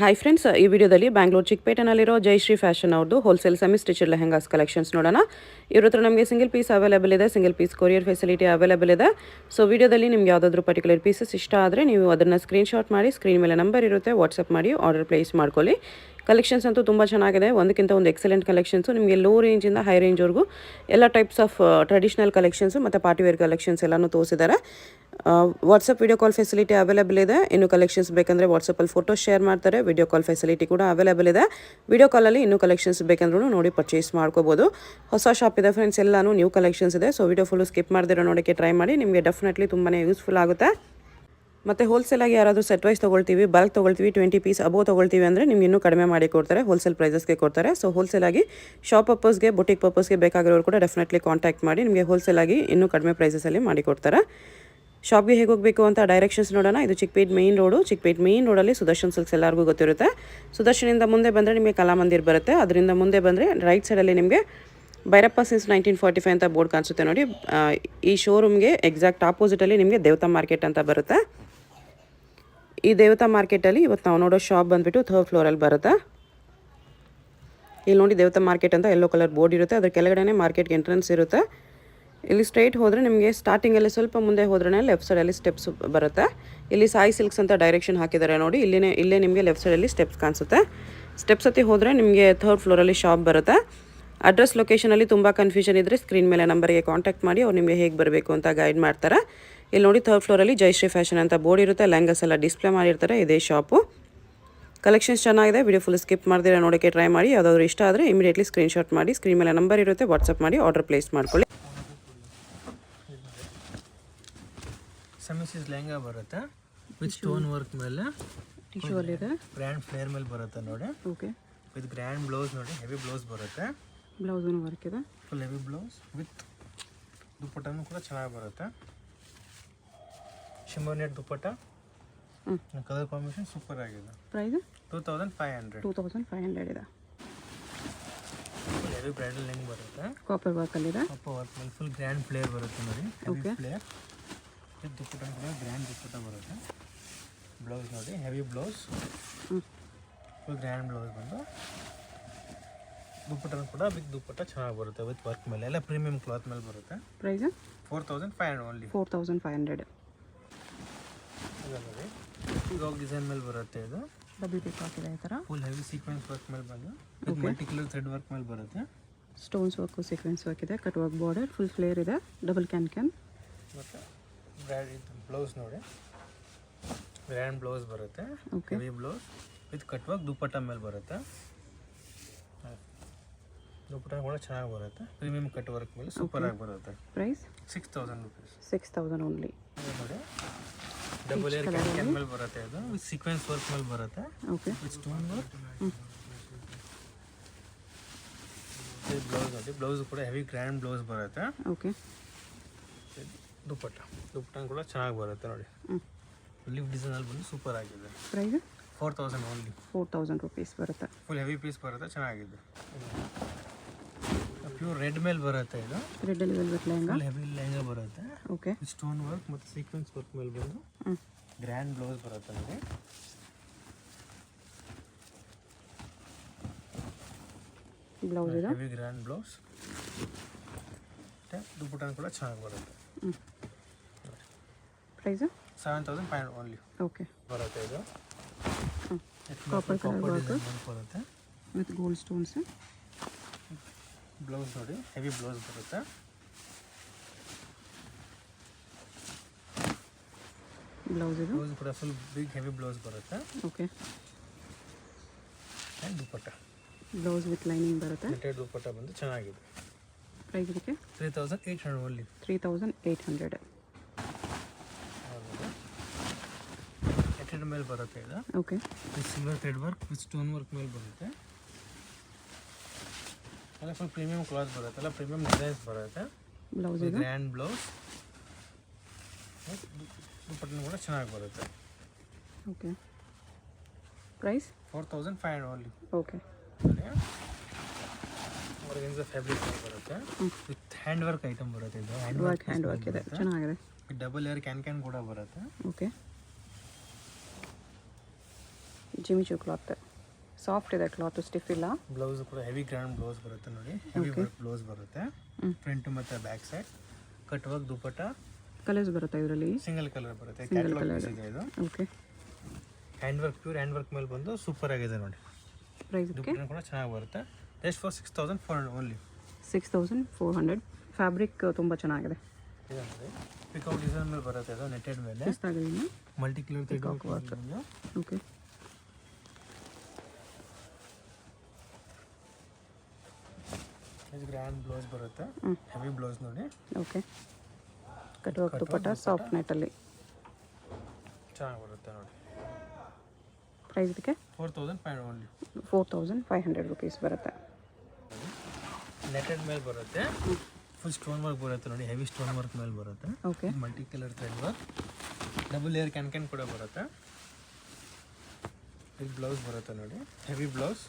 Hi friends, ಈ ವಿಡಿಯೋದಲ್ಲಿ ಬ್ಯಾಂಗ್ಳೂರು ಚಿಕ್ಕಪೇಟೆನಲ್ಲಿರೋ ಜಯಶ್ರೀ ಫ್ಯಾಷನ್ ಅವ್ರದ್ದು wholesale semi stitched lehengas collections ನೋಡೋಣ. ಇವ್ರ ಹತ್ರ ನಮಗೆ ಸಿಂಗಲ್ ಪೀಸ್ ಅವೈಲೇಬಲ್ ಇದೆ, single piece courier facility available ಇದೆ. ಸೊ ವಿಡಿಯೋದಲ್ಲಿ ನಿಮ್ಗೆ ಯಾವುದಾದ್ರೂ ಪರ್ಟಿಕ್ಯುಲರ್ ಪೀಸಸ್ ಇಷ್ಟ ಆದರೆ ನೀವು ಅದನ್ನು ಸ್ಕ್ರೀನ್ಶಾಟ್ ಮಾಡಿ, ಸ್ಕ್ರೀನ್ ಮೇಲೆ ನಂಬರ್ ಇರುತ್ತೆ, ವಾಟ್ಸಪ್ ಮಾಡಿ ಆರ್ಡರ್ ಪ್ಲೇಸ್ ಮಾಡ್ಕೊಳ್ಳಿ. ಕಲೆಕ್ಷನ್ಸ್ ಅಂತೂ ತುಂಬ ಚೆನ್ನಾಗಿದೆ, ಒಂದಕ್ಕಿಂತ ಒಂದು ಎಕ್ಸಲೆಂಟ್ ಕಲೆಕ್ಷನ್ಸು. ನಿಮಗೆ ಲೋ ರೇಂಜಿಂದ ಹೈ ರೇಂಜ್ವರೆಗೂ ಎಲ್ಲ ಟೈಪ್ಸ್ ಆಫ್ ಟ್ರೆಡಿಷನಲ್ ಕಲೆಕ್ಷನ್ಸು ಮತ್ತು ಪಾರ್ಟಿವೇರ್ ಕಲೆಕ್ಷನ್ಸ್ ಎಲ್ಲನೂ ತೋರಿಸಿದ್ದಾರೆ. WhatsApp video call facility available ಇದೆ. ಇನ್ನು ಕಲೆಕ್ಷನ್ಸ್ ಬೇಕಂದರೆ ವಾಟ್ಸಪ್ಪಲ್ಲಿ ಫೋಟೋ ಶೇರ್ ಮಾಡ್ತಾರೆ. ವಿಡಿಯೋ ಕಾಲ್ ಫೆಸಿಲಿಟಿ ಕೂಡ ಅವೈಲೇಬಲ್ ಇದೆ. ವಿಡಿಯೋ ಕಾಲಲ್ಲಿ ಇನ್ನೂ ಕಲೆಕ್ಷನ್ಸ್ ಬೇಕಂದ್ರೂ ನೋಡಿ ಪರ್ಚೇಸ್ ಮಾಡ್ಕೋಬೋದು. ಹೊಸ ಶಾಪ್ ಇದೆ ಫ್ರೆಂಡ್ಸ್, ಎಲ್ಲನೂ ನ್ಯೂ ಕಲೆಕ್ಷನ್ಸ್ ಇದೆ. ಸೊ ವಿಡಿಯೋ ಫುಲ್ಲು ಸ್ಕಿಪ್ ಮಾಡ್ದಿರೋ ನೋಡೋಕ್ಕೆ ಟ್ರೈ ಮಾಡಿ, ನಿಮಗೆ ಡೆಫಿನೆಟ್ಲಿ ತುಂಬಾ ಯೂಸ್ಫುಲ್ ಆಗುತ್ತೆ. ಮತ್ತು ಹೋಲ್ಸೇಲಾಗಿ ಯಾರಾದರೂ ಸೆಟ್ ವೈಸ್ ತೊಗೊಳ್ತೀವಿ, ಬಲ್ಕ್ ತೊಗೊಳ್ತೀವಿ, 20 ಪೀಸ್ ಅಬೋ ತೊಗೊಳ್ತೀವಿ ಅಂದರೆ ನಿಮ್ಗೆ ಇನ್ನೂ ಕಡಿಮೆ ಮಾಡಿ ಕೊಡ್ತಾರೆ, ಹೋಲ್ಸೇಲ್ ಪ್ರೈಸಸ್ಗೆ ಕೊಡ್ತಾರೆ. ಸೊ ಹೋಲ್ಸೇಲಾಗಿ ಶಾಪ್ ಪರ್ಪಸ್ಗೆ, ಬುಟಿಕ್ ಪರ್ಪಸ್ಗೆ ಬೇಕಾಗಿರೋರು ಕೂಡ ಡೆಫಿನೆಟ್ಲಿ ಕಾಂಟ್ಯಾಕ್ಟ್ ಮಾಡಿ, ನಿಮಗೆ ಹೋಲ್ಸೇಲಾಗಿ ಇನ್ನೂ ಕಡಿಮೆ ಪ್ರೈಸಸಲ್ಲಿ ಮಾಡಿಕೊಡ್ತಾರೆ. ಶಾಪ್ಗೆ ಹೇಗೆ ಹೋಗಬೇಕು ಅಂತ ಡೈರೆಕ್ಷನ್ಸ್ ನೋಡೋಣ. ಇದು Chickpet main road. Chickpet main ರೋಡಲ್ಲಿ ಸುದರ್ಶನ್ ಸಿಲ್ಕ್ಸ್ ಎಲ್ಲರಿಗೂ ಗೊತ್ತಿರುತ್ತೆ. ಸುದರ್ಶನಿಂದ ಮುಂದೆ ಬಂದರೆ ನಿಮಗೆ ಕಲಾಮಂದಿರ್ ಬರುತ್ತೆ. ಅದರಿಂದ ಮುಂದೆ ಬಂದರೆ ರೈಟ್ ಸೈಡಲ್ಲಿ ನಿಮಗೆ ಭೈರಪ್ಪ ಸಿನ್ಸ್ 1945 ಅಂತ ಬೋರ್ಡ್ ಕಾಣಿಸುತ್ತೆ ನೋಡಿ. ಈ ಶೋರೂಮ್ಗೆ ಎಕ್ಸಾಕ್ಟ್ ಆಪೋಸಿಟಲ್ಲಿ ನಿಮಗೆ ದೇವತಾ ಮಾರ್ಕೆಟ್ ಅಂತ ಬರುತ್ತೆ. ಈ ದೇವತಾ ಮಾರ್ಕೆಟಲ್ಲಿ ಇವತ್ತು ನಾವು ನೋಡೋ ಶಾಪ್ ಬಂದುಬಿಟ್ಟು 3rd ಫ್ಲೋರಲ್ಲಿ ಬರುತ್ತೆ. ಇಲ್ಲಿ ನೋಡಿ ದೇವತಾ ಮಾರ್ಕೆಟ್ ಅಂತ ಯೆಲ್ಲೋ ಕಲರ್ ಬೋರ್ಡ್ ಇರುತ್ತೆ, ಅದ್ರ ಕೆಳಗಡೆ ಮಾರ್ಕೆಟ್ಗೆ ಎಂಟ್ರೆನ್ಸ್ ಇರುತ್ತೆ. ಇಲ್ಲಿ ಸ್ಟ್ರೈಟ್ ಹೋದರೆ ನಿಮಗೆ ಸ್ಟಾರ್ಟಿಂಗಲ್ಲಿ ಸ್ವಲ್ಪ ಮುಂದೆ ಹೋದ್ರೆ ಲೆಫ್ಟ್ ಸೈಡಲ್ಲಿ ಸ್ಟೆಪ್ಸ್ ಬರುತ್ತೆ. ಇಲ್ಲಿ ಸಾಯಿ ಸಿಲ್ಕ್ಸ್ ಅಂತ ಡೈರೆಕ್ಷನ್ ಹಾಕಿದ್ದಾರೆ ನೋಡಿ. ಇಲ್ಲೇ ನಿಮಗೆ ಲೆಫ್ಟ್ ಸೈಡಲ್ಲಿ ಸ್ಟೆಪ್ಸ್ ಕಾಣಿಸುತ್ತೆ. ಸ್ಟೆಪ್ಸ್ ಹತ್ತಿ ಹೋದರೆ ನಿಮಗೆ 3rd ಫ್ಲೋರಲ್ಲಿ ಶಾಪ್ ಬರುತ್ತೆ. ಅಡ್ರೆಸ್ ಲೊಕೇಶನಲ್ಲಿ ತುಂಬ ಕನ್ಫ್ಯೂಷನ್ ಇದ್ದರೆ ಸ್ಕ್ರೀನ್ ಮೇಲೆ ನಂಬರ್ಗೆ ಕಾಂಟ್ಯಾಕ್ಟ್ ಮಾಡಿ, ಅವ್ರು ನಿಮಗೆ ಹೇಗೆ ಬರಬೇಕು ಅಂತ ಗೈಡ್ ಮಾಡ್ತಾರೆ. ಇಲ್ಲಿ ನೋಡಿ 3rd ಫ್ಲೋರಲ್ಲಿ ಜಯಶ್ರೀ ಫ್ಯಾಷನ್ ಅಂತ ಬೋರ್ಡ್ ಇರುತ್ತೆ. ಲೆಹಂಗಾಸ್ ಎಲ್ಲ ಡಿಸ್ಪ್ಲೇ ಮಾಡಿರ್ತಾರೆ. ಇದೇ ಶಾಪು. ಕಲೆಕ್ಷನ್ಸ್ ಚೆನ್ನಾಗಿದೆ. ವಿಡಿಯೋ ಫುಲ್ ಸ್ಕಿಪ್ ಮಾಡ್ದಿರ ನೋಡೋಕ್ಕೆ ಟ್ರೈ ಮಾಡಿ. ಯಾವುದಾದ್ರೂ ಇಷ್ಟ ಆದರೆ ಇಮಿಡಿಯೇಟ್ಲಿ ಸ್ಕ್ರೀನ್ಶಾಟ್ ಮಾಡಿ, ಸ್ಕ್ರೀನ್ ಮೇಲೆ ನಂಬರ್ ಇರುತ್ತೆ, ವಾಟ್ಸಪ್ ಮಾಡಿ ಆರ್ಡರ್ ಪ್ಲೇಸ್ ಮಾಡ್ಕೊಳ್ಳಿ. ಸೆಮಿ ಸ್ಟಿಚ್ ಲೆಹಂಗಾ ಬರುತ್ತೆ ವಿತ್ ಸ್ಟೋನ್ ವರ್ಕ್ ಮೇಲೆ, ಟಿಶ್ಯೂ ಅಲ್ಲಿ ಇದೆ, ಗ್ರ್ಯಾಂಡ್ ಫ್ಲೇರ್ ಮೇಲೆ ಬರುತ್ತೆ ನೋಡಿ. ಓಕೆ, ವಿತ್ ಗ್ರ್ಯಾಂಡ್ ಬ್ಲೌಸ್ ನೋಡಿ, ಹೆವಿ ಬ್ಲೌಸ್ ಬರುತ್ತೆ. ಬ್ಲೌಸನ್ನು ವರ್ಕ್ ಇದೆ, ಫುಲ್ ಹೆವಿ ಬ್ಲೌಸ್ ವಿತ್ ದುಪ್ಪಟ್ಟನೂ ಕೂಡ ಚೆನ್ನಾಗಿ ಬರುತ್ತೆ. ಶಿಮ್ಮರ್ ನೆಟ್ ದುಪ್ಪಟ್ಟ, ಕಲರ್ ಕಾಂಬಿನೇಷನ್ ಸೂಪರ್ ಆಗಿದೆ. ಪ್ರೈಸ್ 2500 ಇದೆ. ಫುಲ್ ಹೆವಿ ಬ್ರೈಡಲ್ ಲೆಂಗ್ ಬರುತ್ತೆ, ಕಾಪರ್ ವರ್ಕಲ್ಲಿದೆ. ಕಾಪರ್ ವರ್ಕ್ ಮೇಲೆ ಫುಲ್ ಗ್ರ್ಯಾಂಡ್ ಫ್ಲೇರ್ ಬರುತ್ತೆ ನೋಡಿ. ಓಕೆ, ಫ್ಲೇರ್ ವಿತ್ ದುಪ್ಪಟ್ಟ ಕೂಡ ಗ್ರ್ಯಾಂಡ್ ದುಪ್ಪಟ್ಟ ಬರುತ್ತೆ. ಬ್ಲೌಸ್ ನೋಡಿ, heavy blouse, full grand blouse ಬಂದು ದುಪ್ಪಟ್ಟ ಕೂಡ ಬಿಗ್ ದುಪ್ಪಟ್ಟ ಚೆನ್ನಾಗಿ ಬರುತ್ತೆ ವಿತ್ ವರ್ಕ್ ಮೇಲೆ, ಎಲ್ಲ ಪ್ರೀಮಿಯಂ ಕ್ಲಾತ್ ಮೇಲೆ ಬರುತ್ತೆ. Price 4500 only. 4500 ನೋಡಿ, ಲಾಗ್ ಡಿಸೈನ್ ಮೇಲೆ ಬರುತ್ತೆ. ಇದು ಡಬಲ್ ಪಿಕ್ ಹಾಕಿದೆ ಈ ಥರ, ಫುಲ್ ಹೆವಿ ಸೀಕ್ವೆನ್ಸ್ ವರ್ಕ್ ಮೇಲೆ ಬಂದು ಮಲ್ಟಿ ಕಲರ್ ಥ್ರೆಡ್ ವರ್ಕ್ ಮೇಲೆ ಬರುತ್ತೆ. ಸ್ಟೋನ್ಸ್ ವರ್ಕು, ಸೀಕ್ವೆನ್ಸ್ ವರ್ಕ್ ಇದೆ, cut work border, full flare ಇದೆ, ಡಬಲ್ ಕ್ಯಾನ್. ಮತ್ತು ಬ್ಲೌಸ್ ನೋಡಿ, ಗ್ರ್ಯಾಂಡ್ ಬ್ಲೌಸ್ ಬರುತ್ತೆ, heavy blouse with cut work dupatta ಮೇಲೆ ಬರುತ್ತೆ. ದುಪ್ಪಟ್ಟ ಕೂಡ ಚೆನ್ನಾಗಿ ಬರುತ್ತೆ, ಪ್ರೀಮಿಯಂ ಕಟ್ ವರ್ಕ್ ಮೇಲೆ ಸೂಪರ್ ಆಗಿ ಬರುತ್ತೆ. Price 6000 rupees. 6000 ಓನ್ಲಿ. ನೋಡಿ, ಡಬಲ್ ಏರ್ ಕ್ಯಾನ್ ಮೇಲೆ ಬರುತ್ತೆ. ಇದು ಸೀಕ್ವೆನ್ಸ್ ವರ್ಕ್ ಮೇಲೆ ಬರುತ್ತೆ. Okay, with stone work. Blouse ನೋಡಿ, ಬ್ಲೌಸ್ ಕೂಡ ಹೆವಿ ಗ್ರ್ಯಾಂಡ್ ಬ್ಲೌಸ್ ಬರುತ್ತೆ. ಓಕೆ, ದುಪ್ಪಟ್ಟ ಕೂಡ ಚೆನ್ನಾಗಿ ಬರುತ್ತೆ ನೋಡಿ. ಲಿಫ್ಟ್ ಡಿಸೈನಲ್ಲಿ ಬಂದು ಸೂಪರ್ ಆಗಿದೆ. Price 4000 only. 4000 ರೂಪೀಸ್ ಬರುತ್ತೆ. ಫುಲ್ ಹೆವಿ ಪೀಸ್ ಬರುತ್ತೆ, ಚೆನ್ನಾಗಿದೆ. ಪ್ಯೂರ್ ರೆಡ್ ಮೇಲೆ ಬರುತ್ತೆ. ಇದು ರೆಡ್ಡಲ್ಲಿ velvet lehenga, full heavy lehenga ಬರುತ್ತೆ. ಓಕೆ, ಸ್ಟೋನ್ ವರ್ಕ್ ಮತ್ತು ಸೀಕ್ವೆನ್ಸ್ ವರ್ಕ್ ಮೇಲೆ ಬಂದು ಗ್ರ್ಯಾಂಡ್ ಬ್ಲೌಸ್ ಬರುತ್ತೆ ನೋಡಿ. ಬ್ಲೌಸ್ ಇದೆ, ಹೆವಿ ಗ್ರ್ಯಾಂಡ್ ಬ್ಲೌಸ್, ದುಪ್ಪಟ್ಟ ಕೂಡ ಚೆನ್ನಾಗಿ ಬರುತ್ತೆ. Price 7500 only. ಓಕೆ, ಬರುತ್ತೆ. ಇದು ಕಾಪರ್ ಕಲರ್ ವರ್ಕ್ ಬರುತ್ತೆ ವಿತ್ ಗೋಲ್ಡ್ ಸ್ಟೋನ್ಸ್. ಬ್ಲೌಸ್ ನೋಡಿ, ಹೆವಿ ಬ್ಲೌಸ್ ಬರುತ್ತೆ. ಬ್ಲೌಸ್ ಇದು, ಬ್ಲೌಸ್ ಕೂಡ ಫುಲ್ ಬಿಗ್ ಹೆವಿ ಬ್ಲೌಸ್ ಬರುತ್ತೆ. Okay, and dupatta, blouse with lining ಬರುತ್ತೆ. ನೆಟೆಡ್ ದುಪ್ಪಟ್ಟ ಬಂದು ಚೆನ್ನಾಗಿದೆ. ಪ್ರೈಸ್ ಇದಕ್ಕೆ 3800 ಓನ್ಲಿ. 3800. ನೆಟೆಡ್ ಮೇಲೆ ಬರುತ್ತೆ. ಇದು okay, silver thread work with stone work ಮೇಲೆ ಬರುತ್ತೆ. ಎಲ್ಲ ಫುಲ್ ಪ್ರೀಮಿಯಂ ಕ್ಲಾತ್ ಬರುತ್ತೆ, ಎಲ್ಲ ಪ್ರೀಮಿಯಂ ಡಿಸೈನ್ಸ್ ಬರುತ್ತೆ. ಬ್ಲೌಸ್ ಇದು, ಗ್ರ್ಯಾಂಡ್ ಬ್ಲೌಸ್, ದುಪ್ಪಟ್ಟನು ಕೂಡ ಚೆನ್ನಾಗಿ ಬರುತ್ತೆ. Okay, price 4500 only. Okay, organza fabric ಬರುತ್ತೆ ವಿತ್ ಹ್ಯಾಂಡ್ ವರ್ಕ್ ಐಟಮ್ ಬರುತ್ತೆ. ಇದು ಹ್ಯಾಂಡ್ ವರ್ಕ್ ಇದೆ, ಚೆನ್ನಾಗಿದೆ. ಡಬಲ್ ಏರ್ ಕ್ಯಾನ್ ಕೂಡ ಬರುತ್ತೆ. ಓಕೆ, ಜಿಮಿಚು ಕ್ಲಾತ್ ಸಾಫ್ಟ್ ಇದೆ ಕ್ಲಾತ್, ಸ್ಟಿಫ್ ಇಲ್ಲ. ಬ್ಲೌಸ್ ಕೂಡ ಹೆವಿ ಗ್ರ್ಯಾಂಡ್ ಬ್ಲೌಸ್ ಬರುತ್ತೆ ನೋಡಿ, ಹೆವಿ ವರ್ಕ್ ಬ್ಲೌಸ್ ಬರುತ್ತೆ. ಫ್ರಂಟ್ ಮತ್ತು back side cut work dupatta. Colours ಬರುತ್ತೆ ಇದರಲ್ಲಿ, ಸಿಂಗಲ್ ಕಲರ್ ಬರುತ್ತೆ, ಕ್ಯಾಟಲಾಗ್ ಪೀಸ್ ಇದೆ ಇದು. Okay. Hand work, pure hand work ಮೇಲೆ ಬಂದು ಸೂಪರ್ ಆಗಿದೆ ನೋಡಿ. ಪ್ರೈಸ್ ದುಪಟ್ಟ ಕೂಡ ಚೆನ್ನಾಗಿ ಬರುತ್ತೆ. Just for 6400 only. 6400. ಫ್ಯಾಬ್ರಿಕ್ ತುಂಬ ಚೆನ್ನಾಗಿದೆ. ಇದೆ ನೋಡಿ, ಪಿಕೌಟ್ ಡಿಸೈನ್ ಮೇಲೆ ಬರುತ್ತೆ ಇದು, ನೆಟೆಡ್ ಮೇಲೆ ಎಷ್ಟಾಗಿದೆ? Multi colour thread work. Okay. ಇದು ಗ್ರ್ಯಾಂಡ್ ಬ್ಲೌಸ್ ಬರುತ್ತೆ, ಹೆವಿ ಬ್ಲೌಸ್ ನೋಡಿ. Okay. Cut work dupatta soft ನೆಟ್ಟಲ್ಲಿ ಚೆನ್ನಾಗಿ ಬರುತ್ತೆ ನೋಡಿ. ಪ್ರೈಸ್ ಇದಕ್ಕೆ 4500 ಓನ್ಲಿ. 4500 ರುಪೀಸ್ ಬರುತ್ತೆ. ನೆಟೆಡ್ ಮೇಲೆ ಬರುತ್ತೆ, ಫುಲ್ ಸ್ಟೋನ್ ವರ್ಕ್ ಬರುತ್ತೆ ನೋಡಿ, ಹೆವಿ ಸ್ಟೋನ್ ವರ್ಕ್ ಮೇಲೆ ಬರುತ್ತೆ. Okay. Multi colour thread work, double layer can ಕೂಡ ಬರುತ್ತೆ. ಇದು ಬ್ಲೌಸ್ ಬರುತ್ತೆ ನೋಡಿ, heavy blouse,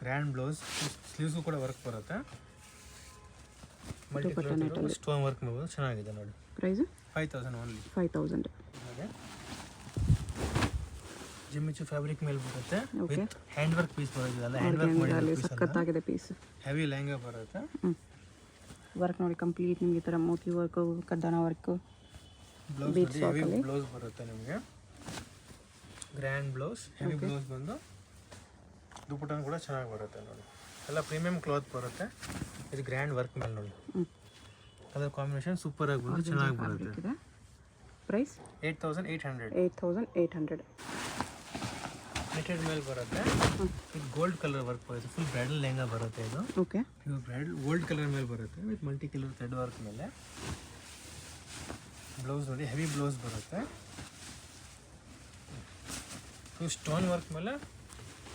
grand blouse, sleeves ಕೂಡ ವರ್ಕ್ ಬರುತ್ತೆ. ಮಲ್ಟಿ ಕಲರ್ ಸ್ಟೋನ್ ವರ್ಕ್ ಮೇಲೆ ಚೆನ್ನಾಗಿದೆ ನೋಡಿ. Price 5000 only. 5000. ಹಾಗೆ ಜಿಮಿಚು ಫ್ಯಾಬ್ರಿಕ್ ಮೇಲೆ ಬರುತ್ತೆ, ವಿತ್ ಹ್ಯಾಂಡ್ ವರ್ಕ್ ಪೀಸ್ ಬರುತ್ತೆ. ಅಲ್ಲ ಹ್ಯಾಂಡ್ ವರ್ಕ್ ಮಾಡಿರೋ ಪೀಸ್, ಸಖತ್ತಾಗಿದೆ ಪೀಸ್. ಹೆವಿ ಲೆಹಂಗಾ ಬರುತ್ತೆ. ವರ್ಕ್ ನೋಡಿ ಕಂಪ್ಲೀಟ್ ನಿಮಗೆ ಈ ಥರ ಮೋತಿ ವರ್ಕ್, ಕಡ್ದಾನ ವರ್ಕ್. ಬ್ಲೌಸ್ ಹೆವಿ ಬ್ಲೌಸ್ ಬರುತ್ತೆ ನಿಮಗೆ, ಗ್ರ್ಯಾಂಡ್ ಬ್ಲೌಸ್, ಹೆವಿ ಬ್ಲೌಸ್ ಬಂದು ದುಪಟ್ಟ ಕೂಡ ಚೆನ್ನಾಗಿ ಬರುತ್ತೆ ನೋಡಿ. ಎಲ್ಲ ಪ್ರೀಮಿಯಂ ಕ್ಲಾತ್ ಬರುತ್ತೆ. ಇದು ಗ್ರ್ಯಾಂಡ್ ವರ್ಕ್ ಮೇಲೆ ನೋಡಿ, ಕಲರ್ ಕಾಂಬಿನೇಷನ್ ಸೂಪರ್ ಆಗಿ ಬಂದು ಚೆನ್ನಾಗಿ ಬರುತ್ತೆ. ಪ್ರೈಸ್ 8800. 8800. ನೆಟೆಡ್ ಮೇಲೆ ಬರುತ್ತೆ, ಇದು ಗೋಲ್ಡ್ ಕಲರ್ ವರ್ಕ್ ಬರುತ್ತೆ, ಫುಲ್ ಬ್ರೈಡಲ್ ಲೆಹಂಗಾ ಬರುತ್ತೆ ಇದು. ಓಕೆ. ಇದು ಬ್ರೈಡಲ್ ಗೋಲ್ಡ್ ಕಲರ್ ಮೇಲೆ ಬರುತ್ತೆ, with multi colour thread work ಮೇಲೆ. ಬ್ಲೌಸ್ ನೋಡಿ, ಹೆವಿ ಬ್ಲೌಸ್ ಬರುತ್ತೆ, ಫುಲ್ ಸ್ಟೋನ್ ವರ್ಕ್ ಮೇಲೆ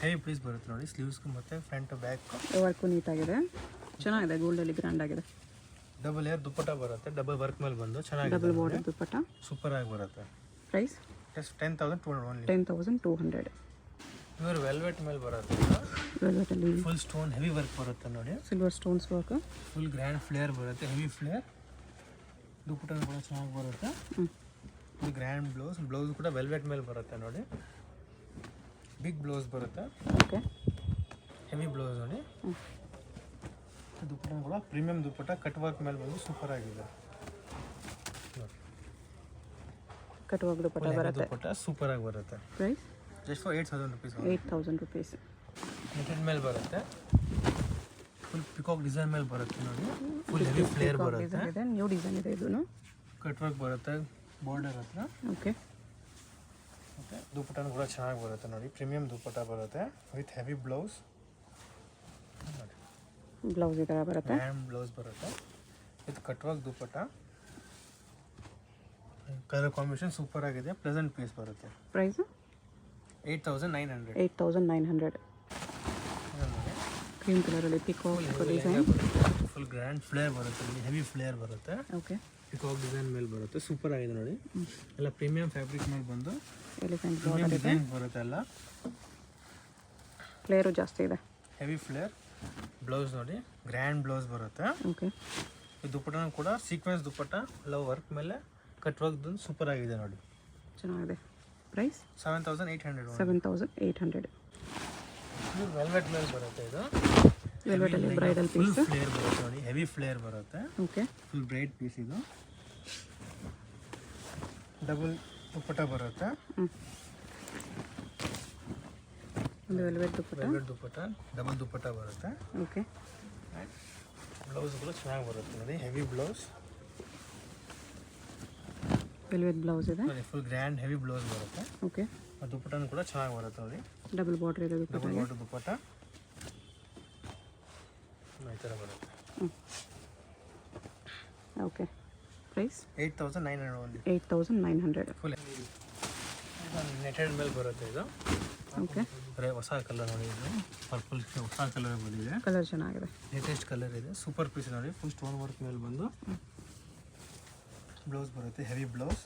ಹೆವಿ ಪೀಸ್ ಬರುತ್ತೆ ನೋಡಿ. ಸ್ಲೀವ್ಸ್ಗೂ ಮತ್ತು ಫ್ರಂಟ್ ಬ್ಯಾಕ್ ವರ್ಕು ನೀಟಾಗಿದೆ, ಚೆನ್ನಾಗಿದೆ, ಗೋಲ್ಡಲ್ಲಿ ಗ್ರ್ಯಾಂಡ್ ಆಗಿದೆ. ಡಬಲ್ ಲೇಯರ್ ದುಪಟ್ಟ ಬರುತ್ತೆ, ಡಬಲ್ ವರ್ಕ್ ಮೇಲೆ ಬಂದು ಚೆನ್ನಾಗಿದೆ, ಡಬಲ್ ಬಾರ್ಡರ್ ದುಪಟ್ಟ ಸೂಪರ್ ಆಗಿ ಬರುತ್ತೆ. Price just 10200 only. 10200. ಇವರು ವೆಲ್ವೆಟ್ ಮೇಲೆ ಬರುತ್ತೆ, ವೆಲ್ವೆಟಲ್ಲಿ ಫುಲ್ ಸ್ಟೋನ್ ಹೆವಿ ವರ್ಕ್ ಬರುತ್ತೆ ನೋಡಿ, silver stones work, full grand flare ಬರುತ್ತೆ, ಹೆವಿ ಫ್ಲೇರ್. ದುಪಟ್ಟ ಕೂಡ ಚೆನ್ನಾಗಿ ಬರುತ್ತೆ. ಇದು ಗ್ರ್ಯಾಂಡ್ ಬ್ಲೌಸ್, ಬ್ಲೌಸ್ ಕೂಡ ವೆಲ್ವೆಟ್ ಮೇಲೆ ಬರುತ್ತೆ ನೋಡಿ, ಬಿಗ್ ಬ್ಲೌಸ್ ಬರುತ್ತೆ. ಓಕೆ. ಹೆವಿ ಬ್ಲೌಸ್ ನೋಡಿ. ದುಪಟ್ಟ ಕೂಡ ಪ್ರೀಮಿಯಂ ದುಪಟ್ಟ, ಕಟ್ ವರ್ಕ್ ಮೇಲೆ ಬಂದು ಸೂಪರ್ ಆಗಿದೆ. ಕಟ್ ವರ್ಕ್ ದುಪಟ್ಟ ಬರುತ್ತೆ, ದುಪಟ್ಟ ಸೂಪರ್ ಆಗಿ ಬರುತ್ತೆ. Price just for 8000 rupees. 8000 rupees. Netted ಮೇಲೆ ಬರುತ್ತೆ, ಫುಲ್ ಪಿಕಾಕ್ ಡಿಸೈನ್ ಮೇಲೆ ಬರುತ್ತೆ ನೋಡಿ, ಫುಲ್ ಹೆವಿ ಫ್ಲೇರ್ ಬರುತ್ತೆ. ನ್ಯೂ ಡಿಸೈನ್ ಇದೆ ಇದು. ಕಟ್ ವರ್ಕ್ ಬರುತ್ತೆ ಬಾರ್ಡರ್ ಹತ್ರ. ಓಕೆ. ಮತ್ತು ದುಪಟ್ಟ ಕೂಡ ಚೆನ್ನಾಗಿ ಬರುತ್ತೆ ನೋಡಿ, ಪ್ರೀಮಿಯಂ ದುಪಟ್ಟ ಬರುತ್ತೆ, ವಿತ್ ಹೆವಿ ಬ್ಲೌಸ್. ಬ್ಲೌಸ್ ಈ ಥರ ಬರುತ್ತೆ, ಹ್ಯಾಂಡ್ ಬ್ಲೌಸ್ ಬರುತ್ತೆ, with cut work dupatta. Colour combination super ಆಗಿದೆ, ಪ್ಲೆಸೆಂಟ್ ಪೀಸ್ ಬರುತ್ತೆ. ಪ್ರೈಸ್ 8900. 8900. ಕ್ರೀಮ್ ಕಲರಲ್ಲಿ peacock design, full grand flare ಬರುತ್ತೆ, ಹೆವಿ ಫ್ಲೇರ್ ಬರುತ್ತೆ. ಓಕೆ. ಪಿಕಾಕ್ ಡಿಸೈನ್ ಮೇಲೆ ಬರುತ್ತೆ, ಸೂಪರ್ ಆಗಿದೆ ನೋಡಿ. ಎಲ್ಲ ಪ್ರೀಮಿಯಂ ಫ್ಯಾಬ್ರಿಕ್ ಮೇಲೆ ಬಂದು ಎಲಿಫೆಂಟ್ ಪ್ರೀಮಿಯಂ ಡಿಸೈನ್ ಬರುತ್ತೆ, ಎಲ್ಲ ಫ್ಲೇರು ಜಾಸ್ತಿ ಇದೆ. Heavy flare. ಬ್ಲೌಸ್ ನೋಡಿ, ಗ್ರ್ಯಾಂಡ್ ಬ್ಲೌಸ್ ಬರುತ್ತೆ. ಓಕೆ. ಈ ದುಪಟ್ಟ ಕೂಡ ಸೀಕ್ವೆನ್ಸ್ ದುಪಟ್ಟ, ಎಲ್ಲ ವರ್ಕ್ ಮೇಲೆ ಕಟ್ ವರ್ಕ್ ಸೂಪರ್ ಆಗಿದೆ ನೋಡಿ, ಚೆನ್ನಾಗಿದೆ. ಪ್ರೈಸ್ 7800. 7800. ಇದು ವೆಲ್ವೆಟ್ ಮೇಲೆ ಬರುತ್ತೆ, ಇದು ವೆಲ್ವೆಟಲ್ಲಿ ಬ್ರೈಡಲ್ ಫುಲ್ ಪೀಸ್. ಫ್ಲೇರ್ ಬರುತ್ತೆ ನೋಡಿ, ಹೆವಿ ಫ್ಲೇರ್ ಬರುತ್ತೆ. ಓಕೆ. ಫುಲ್ ಬ್ರೈಟ್ ಪೀಸ್ ಇದು. ಡಬಲ್ ದುಪಟ್ಟ ಬರುತ್ತೆ, ಒಂದು velvet dupatta, velvet dupatta, double dupatta ಬರುತ್ತೆ. ಓಕೆ. ಬ್ಲೌಸ್ ಕೂಡ ಚೆನ್ನಾಗಿ ಬರುತ್ತೆ ನೋಡಿ, ಹೆವಿ ಬ್ಲೌಸ್, ವೆಲ್ವೆಟ್ ಬ್ಲೌಸ್ ಇದೆ ನೋಡಿ, ಫುಲ್ ಗ್ರ್ಯಾಂಡ್ ಹೆವಿ ಬ್ಲೌಸ್ ಬರುತ್ತೆ. ಓಕೆ. ದುಪಟ್ಟ ಕೂಡ ಚೆನ್ನಾಗಿ ಬರುತ್ತೆ ನೋಡಿ, ಡಬಲ್ ಬಾರ್ಡರ್ ಇದೆ ದುಪಟ್ಟ, ಡಬಲ್ ಬಾರ್ಡರ್ ದುಪಟ್ಟ ಈ ಥರ ಬರುತ್ತೆ. Okay. Price 8900 only. 8900. Full netted ಮೇಲೆ ಬರುತ್ತೆ ಇದು. ಓಕೆ. ಹೊಸ ಕಲರ್ ನೋಡಿ, ಇದು ಪರ್ಪಲ್ ಹೊಸ ಕಲರ್ ಬಂದಿದೆ, ಕಲರ್ ಚೆನ್ನಾಗಿದೆ, ಲೇಟೆಸ್ಟ್ ಕಲರ್ ಇದೆ, ಸೂಪರ್ ಪೀಸ್ ನೋಡಿ. ಫುಲ್ ಸ್ಟೋನ್ ವರ್ಕ್ ಮೇಲೆ ಬಂದು ಬ್ಲೌಸ್ ಬರುತ್ತೆ, heavy blouse.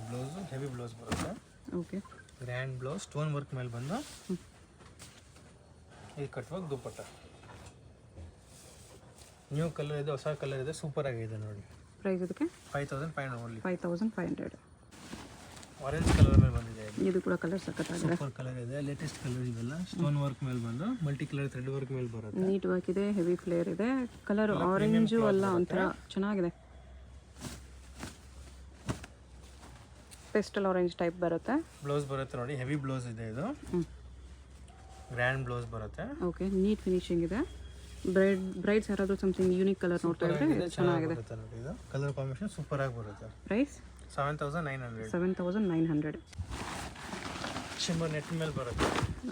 Blouse heavy blouse ಬರುತ್ತೆ. Okay. Grand blouse, stone work ಮೇಲೆ ಬಂದು ಈ cut work dupatta. New colour ಇದೆ, ಹೊಸ ಕಲರ್ ಇದೆ, ಸೂಪರ್ ಆಗಿದೆ ನೋಡಿ. ಪ್ರೈಸ್ ಇದಕ್ಕೆ 5500 ಓನ್ಲಿ. 5500. ಆರೆಂಜ್ ಕಲರ್ ಮೇಲೆ ಬಂದಿದೆ ಇದು. ಇದು ಕೂಡ ಕಲರ್ ಸಖತ್ತಾಗಿದೆ, ಸೂಪರ್ ಕಲರ್ ಇದೆ, ಲೇಟೆಸ್ಟ್ ಕಲರ್ ಇವೆಲ್ಲ. ಸ್ಟೋನ್ ವರ್ಕ್ ಮೇಲೆ ಬಂದು ಮಲ್ಟಿ ಕಲರ್ ಥ್ರೆಡ್ ವರ್ಕ್ ಮೇಲೆ ಬರುತ್ತೆ. ನೀಟ್ ವರ್ಕ್ ಇದೆ, ಹೆವಿ ಫ್ಲೇರ್ ಇದೆ. ಕಲರ್ ಆರೆಂಜು ಅಲ್ಲ, ಒಂಥರ ಚೆನ್ನಾಗಿದೆ. ಪೆಸ್ಟಲ್ ಆರೆಂಜ್ ಟೈಪ್ ಬರುತ್ತೆ. ಬ್ಲೌಸ್ ಬರುತ್ತೆ ನೋಡಿ, ಹೆವಿ ಬ್ಲೌಸ್ ಇದೆ ಇದು. ಗ್ರ್ಯಾಂಡ್ ಬ್ಲೌಸ್ ಬರುತ್ತೆ. ಓಕೆ, ನೀಟ್ ಫಿನಿಶಿಂಗ್ ಇದೆ. ಬ್ರೈಡ್ಸ್ ಯಾರಾದರೂ ಸಮಥಿಂಗ್ ಯೂನಿಕ್ ಕಲರ್ ನೋಡ್ತಾ ಇದ್ರೆ ಚೆನ್ನಾಗಿದೆ. ನೋಡಿ ಇದು ಕಲರ್ ಕಾಂಬಿನೇಷನ್ ಸೂಪರ್ ಆಗಿ ಬರುತ್ತೆ. ಪ್ರೈಸ್ 7900. 7900. ಶಿಮ್ಮರ್ ನೆಟ್ ಮೇಲೆ ಬರುತ್ತೆ.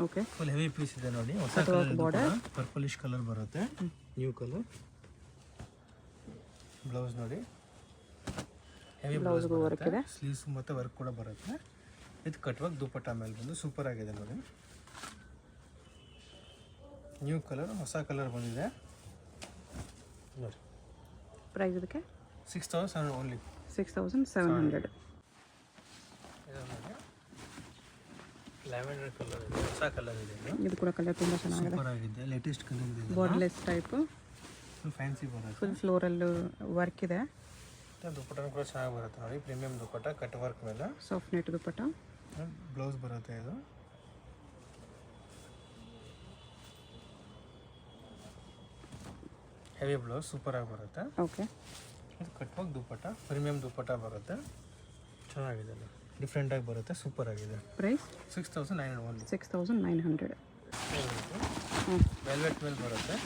ಓಕೆ, ಫುಲ್ ಹೆವಿ ಪೀಸ್ ಇದೆ ನೋಡಿ. ಹೊಸ ಕಲರ್ ಬಾರ್ಡರ್, ಪರ್ಪಲಿಶ್ ಕಲರ್ ಬರುತ್ತೆ, ನ್ಯೂ ಕಲರ್. ಬ್ಲೌಸ್ ನೋಡಿ, ಹೆವಿ ಬ್ಲೌಸ್ ವರ್ಕ್ ಇದೆ. ಸ್ಲೀವ್ಸ್ ಮತ್ತೆ ವರ್ಕ್ ಕೂಡ ಬರುತ್ತೆ. ಇದು ಕಟ್ ವರ್ಕ್ ದುಪಟ್ಟ ಮೇಲೆ ಬಂದು ಸೂಪರ್ ಆಗಿದೆ ನೋಡಿ. ನ್ಯೂ ಕಲರ್, ಹೊಸ ಕಲರ್ ಬಂದಿದೆ ನೋಡಿ. ಪ್ರೈಸ್ ಇದಕ್ಕೆ 6000 ಓನ್ಲಿ. 6700. ಲ್ಯಾವೆಂಡರ್ ಕಲರ್ ಇದೆ, ಹೊಸ ಕಲರ್ ಇದೆ ಇದು. ಇದು ಕೂಡ ಕಲರ್ ತುಂಬ ಚೆನ್ನಾಗಿದೆ, ಸೂಪರ್ ಆಗಿದೆ, ಲೇಟೆಸ್ಟ್ ಕಲರ್ ಇದೆ. ಬಾರ್ಡ್ಲೆಸ್ ಟೈಪ್, ಫುಲ್ ಫ್ಯಾನ್ಸಿ ಬರುತ್ತೆ. ಫುಲ್ ಫ್ಲೋರಲ್ ವರ್ಕ್ ಇದೆ. ದುಪಟ್ಟ ಕೂಡ ಚೆನ್ನಾಗಿ ಬರುತ್ತೆ ನೋಡಿ. ಪ್ರೀಮಿಯಂ ದುಪಟ್ಟ ಕಟ್ ವರ್ಕ್ ಮೇಲೆ ಸಾಫ್ಟ್ ನೆಟ್ ದುಪಟ್ಟ. ಬ್ಲೌಸ್ ಬರುತ್ತೆ ಇದು. ಹೆವಿ ಬ್ಲೌಸ್ ಸೂಪರ್ ಆಗಿ ಬರುತ್ತೆ. ಓಕೆ, ಇದು cut work dupatta, premium dupatta ಬರುತ್ತೆ. ಚೆನ್ನಾಗಿದೆ, ಡಿಫ್ರೆಂಟ್ ಆಗಿ ಬರುತ್ತೆ, ಸೂಪರ್ ಆಗಿದೆ. Price 6900 only. 6900. ವೆಲ್ವೆಟ್ ಮೇಲೆ ಬರುತ್ತೆ,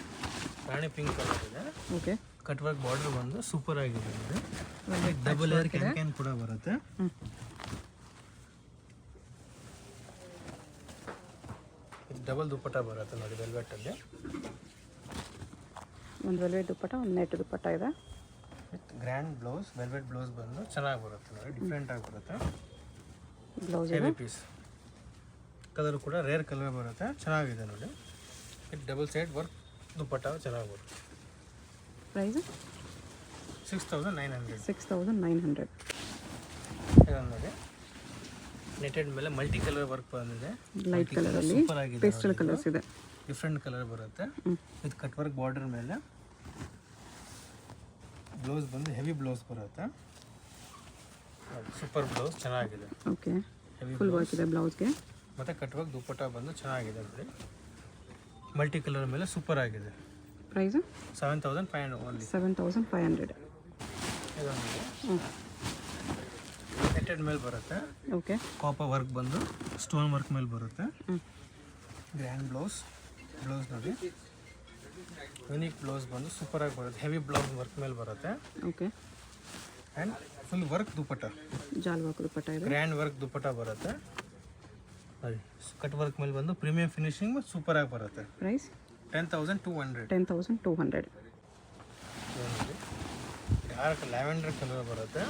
ರಾಣಿ ಪಿಂಕ್ ಕಲರ್ ಇದೆ. ಓಕೆ, ಕಟ್ ವರ್ಕ್ ಬಾರ್ಡರ್ ಬಂದು ಸೂಪರ್ ಆಗಿದೆ ನೋಡಿ. ಡಬಲ್ ಏರ್ ಕ್ಯಾನ್ ಕೂಡ ಬರುತ್ತೆ. ಡಬಲ್ ದುಪಟ್ಟ ಬರುತ್ತೆ ನೋಡಿ ವೆಲ್ವೆಟ್ ಅಲ್ಲಿ. ಒಂದು ವೆಲ್ವೆಟ್ ದುಪಟ್ಟ, ಒಂದು ನೆಟ್ ದುಪಟ್ಟ ಇದೆ. With grand blouse, velvet blouse ಬಂದು ಚೆನ್ನಾಗಿ ಬರುತ್ತೆ ನೋಡಿ, ಡಿಫ್ರೆಂಟ್ ಆಗಿ ಬರುತ್ತೆ. Blouse heavy piece. ಕಲರ್ ಕೂಡ ರೇರ್ ಕಲರ್ ಬರುತ್ತೆ, ಚೆನ್ನಾಗಿದೆ ನೋಡಿ. With double side work dupatta ಚೆನ್ನಾಗಿ ಬರುತ್ತೆ. ಪ್ರೈಸ್ 6900. 6900. ಇದನ್ನು ನೋಡಿ, ನೆಟೆಡ್ ಮೇಲೆ ಮಲ್ಟಿ ಕಲರ್ ವರ್ಕ್ ಬಂದಿದೆ. ಲೈಟ್ ಕಲರ್ ಅಲ್ಲಿ ಸೂಪರ್ ಆಗಿದೆ, ಪೇಸ್ಟಲ್ ಕಲರ್ಸ್ ಇದೆ. ಡಿಫ್ರೆಂಟ್ ಕಲರ್ ಬರುತ್ತೆ. ವಿತ್ ಕಟ್ ವರ್ಕ್ ಬಾರ್ಡರ್ ಮೇಲೆ ಬ್ಲೌಸ್ ಬಂದು ಹೆವಿ ಬ್ಲೌಸ್ ಬರುತ್ತೆ. ಸೂಪರ್ ಬ್ಲೌಸ್ ಚೆನ್ನಾಗಿದೆ. ಓಕೆ, ಹೆವಿ ಫುಲ್ ವರ್ಕ್ ಇದೆ ಬ್ಲೌಸ್ಗೆ. ಮತ್ತು ಕಟ್ ವರ್ಕ್ ದುಪಟ್ಟ ಬಂದು ಚೆನ್ನಾಗಿದೆ ನೋಡಿ. ಮಲ್ಟಿ ಕಲರ್ ಮೇಲೆ ಸೂಪರ್ ಆಗಿದೆ. Price 7500 only. 7500. ಇದೊಂದು ನೆಟೆಡ್ ಮೇಲೆ ಬರುತ್ತೆ. ಓಕೆ, ಕಾಪರ್ ವರ್ಕ್ ಬಂದು ಸ್ಟೋನ್ ವರ್ಕ್ ಮೇಲೆ ಬರುತ್ತೆ. ಗ್ರ್ಯಾಂಡ್ ಬ್ಲೌಸ್ ನೋಡಿ, ಯೂನಿಕ್ ಬ್ಲೌಸ್ ಬಂದು ಸೂಪರ್ ಆಗಿ ಬರುತ್ತೆ. ಹೆವಿ ಬ್ಲೌಸ್ ವರ್ಕ್ ಮೇಲೆ ಬರುತ್ತೆ. Okay, and full work dupatta, jaal work dupatta ಇದೆ. ಗ್ರ್ಯಾಂಡ್ ವರ್ಕ್ ದುಪಟ್ಟ ಬರುತ್ತೆ. ನೋಡಿ, ಕಟ್ ವರ್ಕ್ ಮೇಲೆ ಬಂದು ಪ್ರೀಮಿಯಂ ಫಿನಿಶಿಂಗ್ ಸೂಪರ್ ಆಗಿ ಬರುತ್ತೆ. ಪ್ರೈಸ್ 10200. 10200. ಡಾರ್ಕ್ ಲ್ಯಾವೆಂಡರ್ ಕಲರ್ ಬರುತ್ತೆ.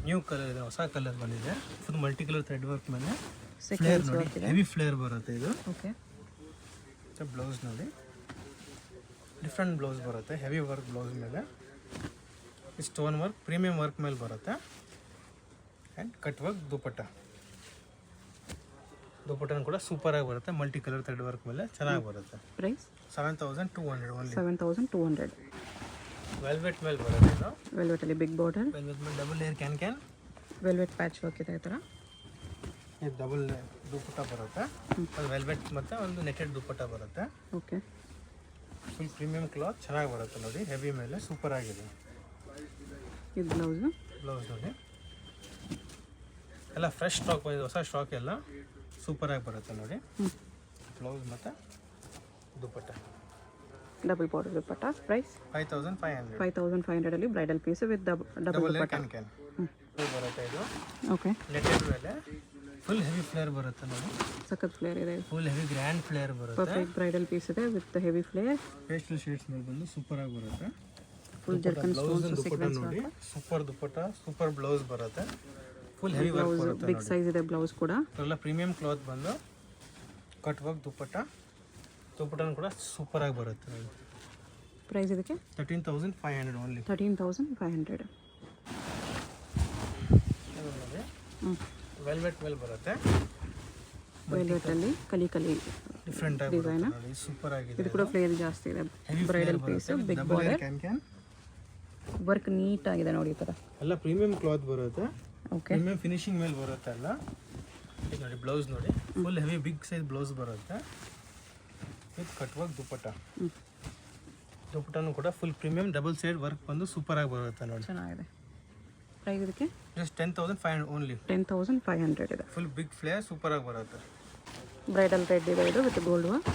ನ್ಯೂ ಕಲರ್ ಇದೆ, ಹೊಸ ಕಲರ್ ಬಂದಿದೆ. Full multi colour thread work ಮೇಲೆ ಫ್ಲೇರ್ ನೋಡಿ, ಹೆವಿ ಫ್ಲೇರ್ ಬರುತ್ತೆ ಇದು. ಓಕೆ, ಬ್ಲೌಸ್ ನೋಡಿ, ಡಿಫ್ರೆಂಟ್ ಬ್ಲೌಸ್ ಬರುತ್ತೆ. ಹೆವಿ ವರ್ಕ್ ಬ್ಲೌಸ್ ಮೇಲೆ ಸ್ಟೋನ್ ವರ್ಕ್, ಪ್ರೀಮಿಯಂ ವರ್ಕ್ ಮೇಲೆ ಬರುತ್ತೆ. ಆ್ಯಂಡ್ ಕಟ್ ವರ್ಕ್ ದುಪಟ್ಟ ಕೂಡ ಸೂಪರ್ ಆಗಿ ಬರುತ್ತೆ. ಮಲ್ಟಿ ಕಲರ್ ಥ್ರೆಡ್ ವರ್ಕ್ ಮೇಲೆ ಚೆನ್ನಾಗಿ ಬರುತ್ತೆ. Price 7200 only. 7200. ವೆಲ್ವೆಟ್ ಮೇಲೆ ಬರುತ್ತೆ ಇದು. ವೆಲ್ವೆಟ್ ಅಲ್ಲಿ ಬಿಗ್ ಬಾರ್ಡರ್, ವೆಲ್ವೆಟ್ ಮೇಲೆ double layer can velvet patch work ಇದೆ ಈ ಥರ. ಇದು ಡಬಲ್ ದುಪಟ್ಟ ಬರುತ್ತೆ. ಅದು ವೆಲ್ವೆಟ್ ಮತ್ತು ಒಂದು ನೆಟೆಡ್ ದುಪಟ್ಟ ಬರುತ್ತೆ. ಓಕೆ, ಫುಲ್ ಪ್ರೀಮಿಯಂ ಕ್ಲಾತ್ ಚೆನ್ನಾಗಿ ಬರುತ್ತೆ ನೋಡಿ. ಹೆವಿ ಮೇಲೆ ಸೂಪರ್ ಆಗಿದೆ. ಇದು ಬ್ಲೌಸ್ ನೋಡಿ, ಎಲ್ಲ ಫ್ರೆಶ್ ಸ್ಟಾಕ್ ಬಂದಿದೆ, ಹೊಸ ಸ್ಟಾಕ್ ಎಲ್ಲ ಸೂಪರ್ ಆಗಿ ಬರುತ್ತೆ ನೋಡಿ. ಬ್ಲೌಸ್ ಮತ್ತು dupatta double border dupatta. Price 5500. 5500 ಅಲ್ಲಿ bridal piece with double dupatta. Can ಬರುತ್ತೆ ಇದು. ಓಕೆ, ನೆಟೆಡ್ ಮೇಲೆ ಫುಲ್ ಹೆವಿ ಫ್ಲೇರ್ ಬರುತ್ತೆ ನೋಡಿ. ಸಖತ್ ಫ್ಲೇರ್ ಇದೆ. ಫುಲ್ ಹೆವಿ ಗ್ರ್ಯಾಂಡ್ ಫ್ಲೇರ್ ಬರುತ್ತೆ. ಪರ್ಫೆಕ್ಟ್ ಬ್ರೈಡಲ್ ಪೀಸ್ ಇದೆ with heavy flare. Pastel shades ಮೇಲೆ ಬಂದು ಸೂಪರ್ ಆಗಿ ಬರುತ್ತೆ. Full zircon blouse stones dupatta ನೋಡಿ, ಸೂಪರ್ ದುಪಟ್ಟ, ಸೂಪರ್ ಬ್ಲೌಸ್ ಬರುತ್ತೆ. ಫುಲ್ ಹೆವಿ ವರ್ಕ್ ಬರುತ್ತೆ. ಬಿಗ್ ಸೈಜ್ ಇದೆ ಬ್ಲೌಸ್ ಕೂಡ. ಎಲ್ಲ ಪ್ರೀಮಿಯಂ ಕ್ಲಾತ್ ಬಂದು ಕಟ್ ವರ್ಕ್ ದುಪಟ್ಟ ಕೂಡ ಸೂಪರ್ ಆಗಿ ಬರುತ್ತೆ ನೋಡಿ. ಪ್ರೈಸ್ ಇದಕ್ಕೆ 13500 ಓನ್ಲಿ. 13500. ವೆಲ್ವೆಟ್ ಮೇಲೆ ಬರುತ್ತೆ. ವೆಲ್ವೆಟ್ ಅಲ್ಲಿ ಕಲಿ ಡಿಫ್ರೆಂಟ್ ಆಗಿ ಬರುತ್ತೆ ನೋಡಿ, ಸೂಪರ್ ಆಗಿದೆ. ಇದು ಕೂಡ ಫ್ಲೇರ್ ಜಾಸ್ತಿ ಇದೆ. Bridal piece, big border, can work neat ಆಗಿದೆ ನೋಡಿ ಈ ಥರ. ಎಲ್ಲ ಪ್ರೀಮಿಯಂ ಕ್ಲಾತ್ ಬರುತ್ತೆ. ಓಕೆ ಪ್ರೀಮಿಯಂ ಫಿನಿಶಿಂಗ್ ಮೇಲೆ ಬರುತ್ತೆ ಅಲ್ಲ. ಇದು ನೋಡಿ ಬ್ಲೌಸ್ ನೋಡಿ, full heavy big size blouse ಬರುತ್ತೆ ವಿತ್ ಕಟ್ ವರ್ಕ್ ದುಪ್ಪಟ್ಟ. ದುಪ್ಪಟ್ಟನೂ ಕೂಡ full premium double side work ಬಂದು ಸೂಪರಾಗಿ ಬರುತ್ತೆ ನೋಡಿ. ಚೆನ್ನಾಗಿದೆ. ಪ್ರೈಸ್ ಇದಕ್ಕೆ ಜಸ್ಟ್ 10,500 ಓನ್ಲಿ. 10,500 ಇದೆ. ಫುಲ್ ಬಿಗ್ ಫ್ಲೇರ್ ಸೂಪರಾಗಿ ಬರುತ್ತೆ. ಬ್ರೈಡಲ್ ರೆಡ್ ಇದೆ ಇದು with gold work.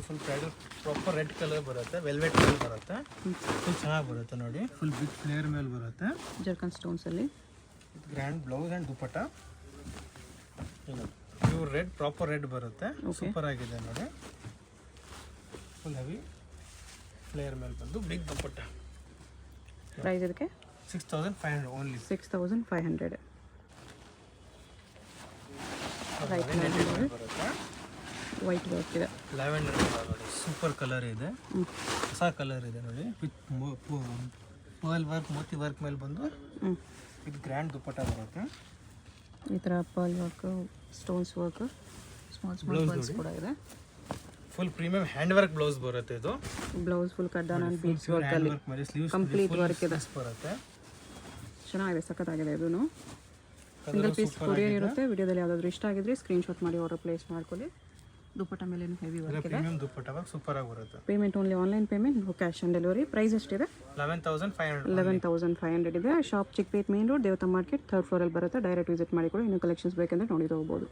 Full bridal proper red colour ಬರುತ್ತೆ, ವೆಲ್ವೆಟ್ ಕಲರ್ ಬರುತ್ತೆ. ಫುಲ್ ಚೆನ್ನಾಗಿ ಬರುತ್ತೆ ನೋಡಿ, ಫುಲ್ ಬಿಗ್ ಫ್ಲೇರ್ ಮೇಲೆ ಬರುತ್ತೆ. ಜರ್ಕನ್ ಸ್ಟೋನ್ಸಲ್ಲಿ grand blouse and dupatta. Pure red, proper red ಬರುತ್ತೆ. ಸೂಪರ್ ಆಗಿದೆ ನೋಡಿ, ಫುಲ್ ಹೆವಿ ಫ್ಲೇರ್ ಮೇಲೆ ಬಂದು ಬಿಗ್ ದುಪ್ಪಟ್ಟ. ಪ್ರೈಸ್ ಇದಕ್ಕೆ 6,500 ಓನ್ಲಿ. 6,500. ಬರುತ್ತೆ. ವೈಟ್ ವರ್ಕ್ ಇದೆ. ಲ್ಯಾವೆಂಡರ್ ನೋಡಿ, ಸೂಪರ್ ಕಲರ್ ಇದೆ, ಹೊಸ ಕಲರ್ ಇದೆ ನೋಡಿ. With pearl work, Moti work ಮೇಲೆ ಬಂದು ವಿತ್ ಗ್ರ್ಯಾಂಡ್ ದುಪ್ಪಟ್ಟ ಬರುತ್ತೆ. ಈ ಥರ pearl work, stones work, small pearls ಕೂಡ ಇದೆ. Full premium hand work blouse ಬರುತ್ತೆ. ಇದು ಬ್ಲೌಸ್ ಫುಲ್ ಕಡ್ಡಾನ ಬೀಡ್ಸ್ ವರ್ಕ್ ಅಲ್ಲಿ ಕಂಪ್ಲೀಟ್ ವರ್ಕ್ ಇದೆ. ಬರುತ್ತೆ. ಚೆನ್ನಾಗಿದೆ, ಸಖತ್ತಾಗಿದೆ. ಇದು ಸಿಂಗಲ್ ಪೀಸ್ ಕೊರಿಯರ್ ಇರುತ್ತೆ. ವಿಡಿಯೋದಲ್ಲಿ ಯಾವುದಾದ್ರೂ ಇಷ್ಟ ಆಗಿದ್ರೆ ಸ್ಕ್ರೀನ್ಶಾಟ್ ಮಾಡಿ ಆರ್ಡರ್ ಪ್ಲೇಸ್ ಮಾಡ್ಕೊಳ್ಳಿ. ದುಪ್ಪಟ್ಟ ಮೇಲೆ ಹೆವಿ ವರ್ಕ್ ಇದೆ. ಪ್ರೀಮಿಯಂ ದುಪ್ಪಟ್ಟ ವರ್ಕ್ ಸೂಪರ್ ಆಗಿ ಬರುತ್ತೆ. Payment only online payment, no cash on delivery. Price ಎಷ್ಟಿದೆ? 11,500. 11,500 ಇದೆ. Shop Chickpet main road, Devatha market, 3rd ಫ್ಲೋರಲ್ಲಿ ಬರುತ್ತೆ. ಡೈರೆಕ್ಟ್ ವಿಸಿಟ್ ಮಾಡಿ ಕೂಡ ಇನ್ನೂ ಕಲೆಕ್ಷನ್ಸ್ ಬೇಕಂದ್ರೆ ನೋಡಿ ತಗೋಬೋದು.